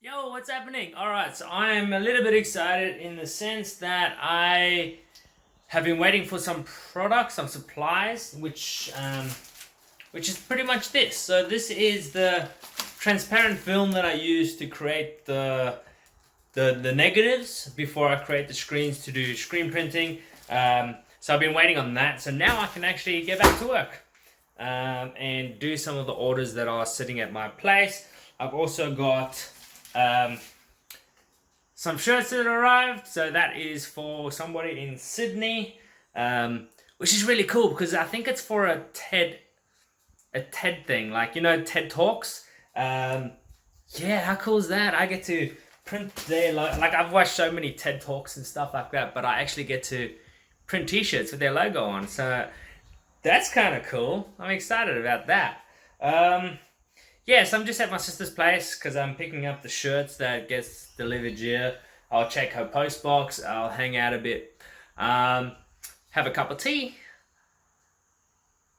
Yo, what's happening? Alright, so I'm a little bit excited in the sense that I have been waiting for some products, some supplies, which is pretty much this. So this is the transparent film that I use to create the negatives before I create the screens to do screen printing. So I've been waiting on that. So now I can actually get back to work and do some of the orders that are sitting at my place. I've also got some shirts that arrived, so that is for somebody in Sydney, which is really cool because I think it's for a TED thing, like TED Talks. Yeah, how cool is that? I get to print their like I've watched so many TED Talks and stuff like that, but I actually get to print T-shirts with their logo on, so that's kind of cool. I'm excited about that. Yes, I'm just at my sister's place because I'm picking up the shirts that gets delivered here. I'll check her post box. I'll hang out a bit, have a cup of tea.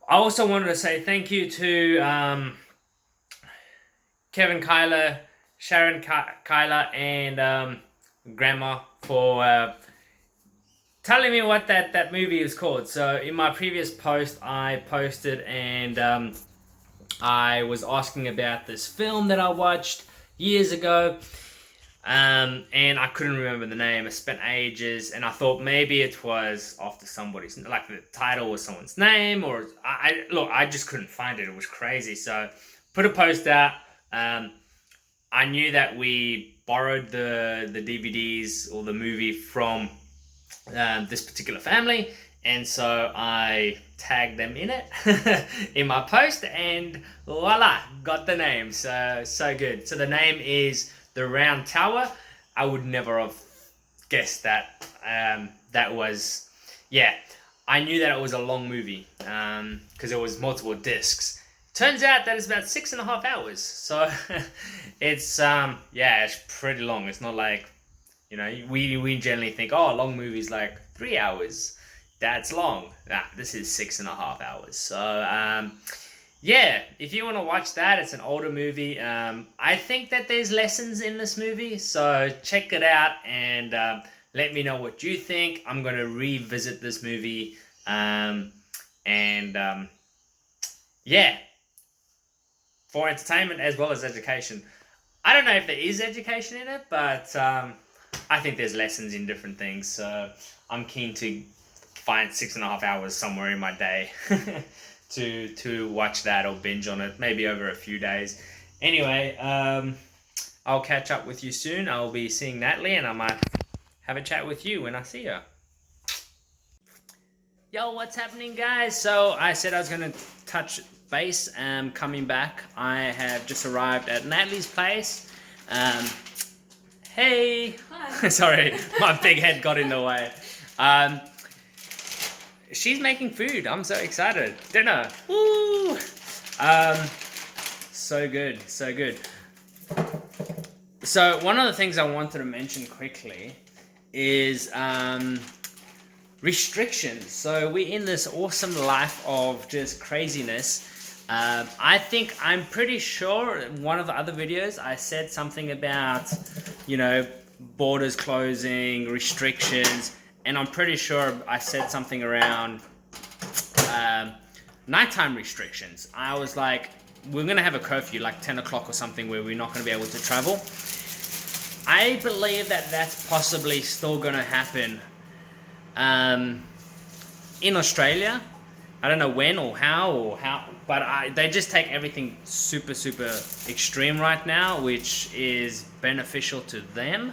I also wanted to say thank you to Kevin Kyler, Sharon Kyler, and Grandma for telling me what that movie is called. So in my previous post, I posted and I was asking about this film that I watched years ago, and I couldn't remember the name. I spent ages, and I thought maybe it was after somebody's, like the title was someone's name, or I just couldn't find it. It was crazy. So put a post out. I knew that we borrowed the DVDs or the movie from this particular family, and so I tagged them in it in my post, and voila, got the name. So good. So the name is The Round Tower. I would never have guessed that. That was, yeah, I knew that it was a long movie because it was multiple discs. Turns out that it's about 6.5 hours. So it's it's pretty long. It's not like, we generally think, oh, a long movie is like 3 hours. That's long. Nah, this is 6.5 hours. So, yeah, if you want to watch that, it's an older movie. I think that there's lessons in this movie, so check it out and let me know what you think. I'm going to revisit this movie, yeah, for entertainment as well as education. I don't know if there is education in it, but I think there's lessons in different things, so I'm keen to find 6.5 hours somewhere in my day to watch that or binge on it, maybe over a few days. Anyway, I'll catch up with you soon. I'll be seeing Natalie, and I might have a chat with you when I see her. Yo, what's happening, guys? So I said I was going to touch base. Coming back, I have just arrived at Natalie's place. Hey. Hi. Sorry, my big head got in the way. She's making food. I'm so excited. Dinner. Woo! So good. So good. So one of the things I wanted to mention quickly is restrictions. So we're in this awesome life of just craziness. I'm pretty sure in one of the other videos I said something about, borders closing, restrictions. And I'm pretty sure I said something around nighttime restrictions. I was like, we're going to have a curfew, like 10 o'clock or something, where we're not going to be able to travel. I believe that that's possibly still going to happen in Australia. I don't know when or how, but they just take everything super, super extreme right now, which is beneficial to them.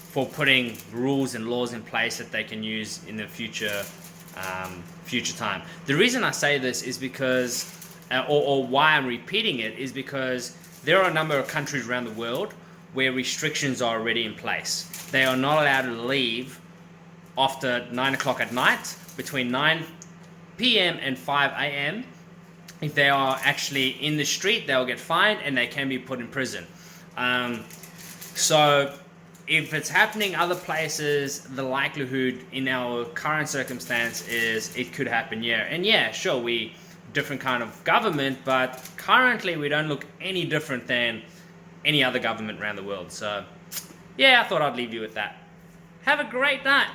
For putting rules and laws in place that they can use in the future time. The reason I say this is because, or why I'm repeating it, is because there are a number of countries around the world where restrictions are already in place. They are not allowed to leave after 9 o'clock at night, between 9 p.m. and 5 a.m. If they are actually in the street, they'll get fined and they can be put in prison. So if it's happening other places, the likelihood in our current circumstance is it could happen, yeah. And yeah, sure, different kind of government, but currently we don't look any different than any other government around the world. So, yeah, I thought I'd leave you with that. Have a great night.